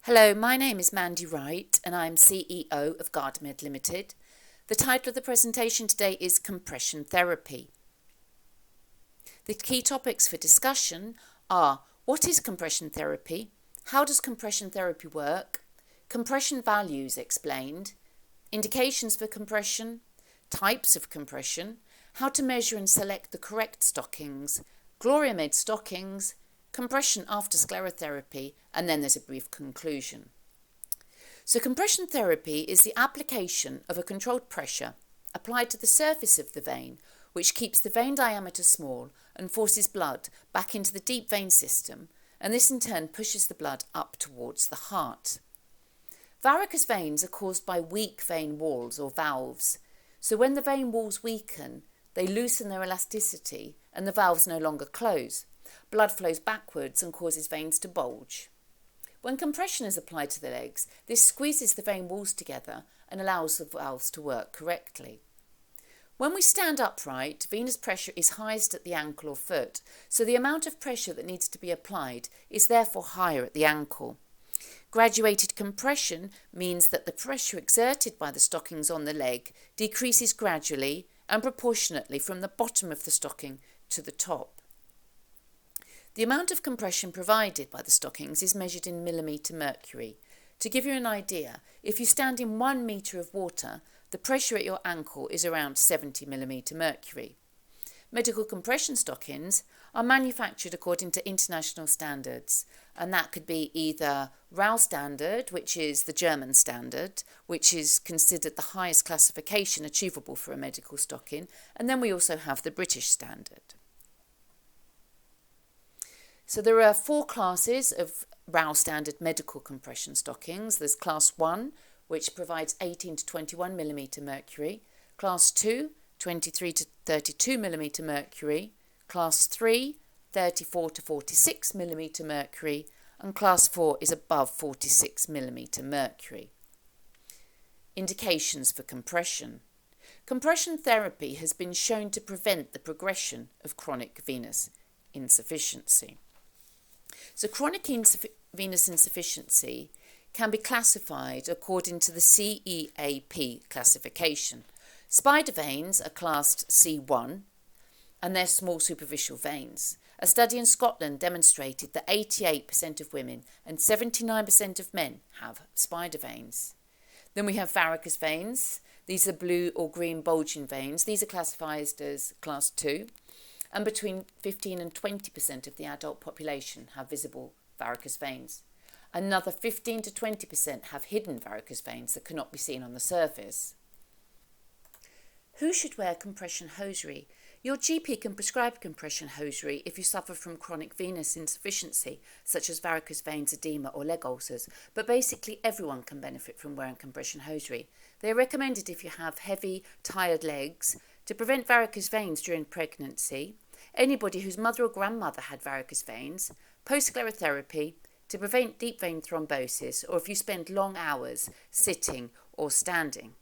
Hello, my name is Mandy Wright and I'm CEO of Gloriamed Limited. The title of the presentation today is Compression Therapy. The key topics for discussion are: what is compression therapy? How does compression therapy work? Compression values explained, indications for compression, types of compression, how to measure and select the correct stockings, Gloriamed stockings, compression after sclerotherapy, and then there's a brief conclusion. So compression therapy is the application of a controlled pressure applied to the surface of the vein, which keeps the vein diameter small and forces blood back into the deep vein system, and this in turn pushes the blood up towards the heart. Varicose veins are caused by weak vein walls or valves. So when the vein walls weaken, they loosen their elasticity and the valves no longer close. Blood flows backwards and causes veins to bulge. When compression is applied to the legs, this squeezes the vein walls together and allows the valves to work correctly. When we stand upright, venous pressure is highest at the ankle or foot, so the amount of pressure that needs to be applied is therefore higher at the ankle. Graduated compression means that the pressure exerted by the stockings on the leg decreases gradually and proportionately from the bottom of the stocking to the top. The amount of compression provided by the stockings is measured in millimetre mercury. To give you an idea, if you stand in 1 metre of water, the pressure at your ankle is around 70 millimetre mercury. Medical compression stockings are manufactured according to international standards, and that could be either RAL standard, which is the German standard, which is considered the highest classification achievable for a medical stocking, and then we also have the British standard. So there are 4 classes of RAL standard medical compression stockings. There's class 1, which provides 18 to 21 millimetre mercury, class 2, 23 to 32 millimetre mercury, class 3, 34 to 46 millimetre mercury, and class 4 is above 46 millimetre mercury. Indications for compression. Compression therapy has been shown to prevent the progression of chronic venous insufficiency. So chronic venous insufficiency can be classified according to the CEAP classification. Spider veins are classed C1 and they're small superficial veins. A study in Scotland demonstrated that 88% of women and 79% of men have spider veins. Then we have varicose veins. These are blue or green bulging veins. These are classified as class 2. And between 15 and 20% of the adult population have visible varicose veins. Another 15 to 20% have hidden varicose veins that cannot be seen on the surface. Who should wear compression hosiery? Your GP can prescribe compression hosiery if you suffer from chronic venous insufficiency, such as varicose veins, edema or leg ulcers, but basically everyone can benefit from wearing compression hosiery. They are recommended if you have heavy, tired legs, to prevent varicose veins during pregnancy, anybody whose mother or grandmother had varicose veins, post-sclerotherapy, to prevent deep vein thrombosis, or if you spend long hours sitting or standing.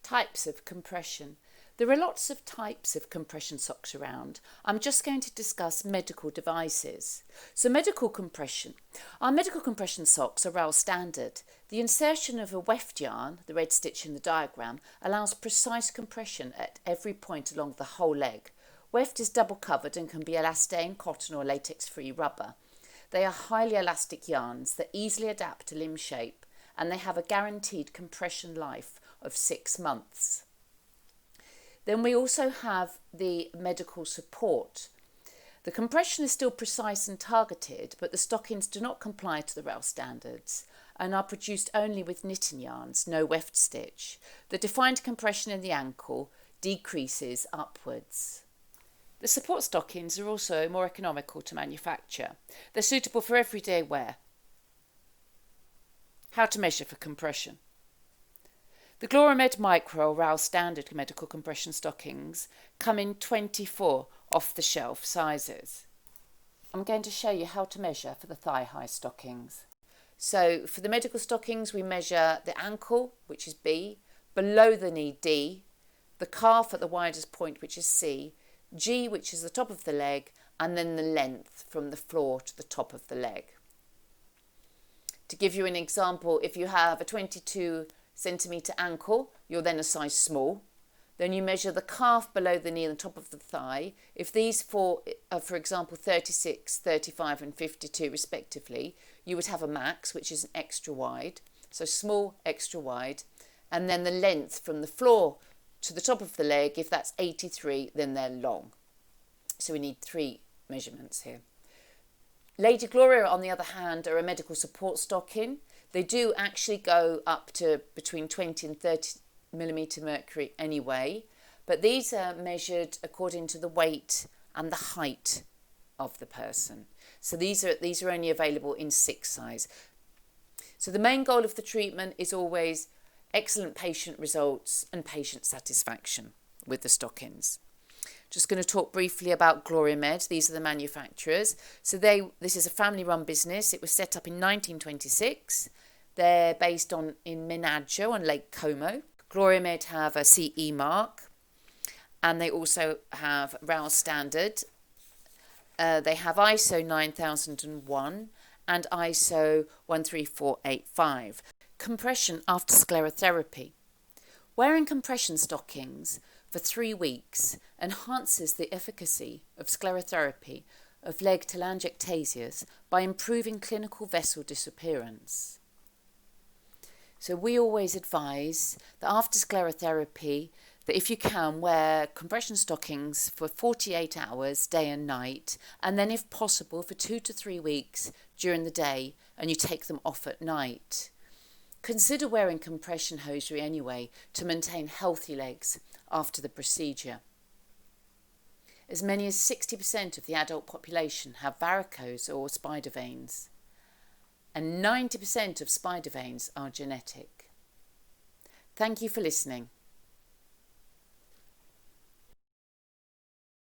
Types of compression. There are lots of types of compression socks around. I'm just going to discuss medical devices. So medical compression. Our medical compression socks are RAL standard. The insertion of a weft yarn, the red stitch in the diagram, allows precise compression at every point along the whole leg. Weft is double covered and can be elastane, cotton or latex-free rubber. They are highly elastic yarns that easily adapt to limb shape, and they have a guaranteed compression life of 6 months. Then we also have the medical support. The compression is still precise and targeted, but the stockings do not comply to the RAL standards and are produced only with knitting yarns, no weft stitch. The defined compression in the ankle decreases upwards. The support stockings are also more economical to manufacture. They're suitable for everyday wear. How to measure for compression. The Gloriamed Micro RAL standard medical compression stockings come in 24 off-the-shelf sizes. I'm going to show you how to measure for the thigh-high stockings. So for the medical stockings, we measure the ankle, which is B, below the knee D, the calf at the widest point, which is C, G, which is the top of the leg, and then the length from the floor to the top of the leg. To give you an example, if you have a 22 centimetre ankle, you're then a size small. Then you measure the calf below the knee and the top of the thigh. If these four are, for example, 36, 35 and 52 respectively, you would have a max, which is an extra wide. So small, extra wide. And then the length from the floor to the top of the leg, if that's 83, then they're long. So we need 3 measurements here. Lady Gloria, on the other hand, are a medical support stocking. They do actually go up to between 20 and 30 millimetre mercury anyway, but these are measured according to the weight and the height of the person. So these are only available in 6 size. So the main goal of the treatment is always excellent patient results and patient satisfaction with the stockings. Just going to talk briefly about Gloriamed. These are the manufacturers. So this is a family-run business. It was set up in 1926. They're based in Minagio on Lake Como. Gloriamed have a CE mark, and they also have RAL standard. They have ISO 9001 and ISO 13485. Compression after sclerotherapy. Wearing compression stockings for 3 weeks enhances the efficacy of sclerotherapy of leg telangiectasias by improving clinical vessel disappearance. So we always advise that after sclerotherapy, that if you can, wear compression stockings for 48 hours, day and night, and then if possible for 2 to 3 weeks during the day, and you take them off at night. Consider wearing compression hosiery anyway to maintain healthy legs after the procedure. As many as 60% of the adult population have varicose or spider veins, and 90% of spider veins are genetic. Thank you for listening.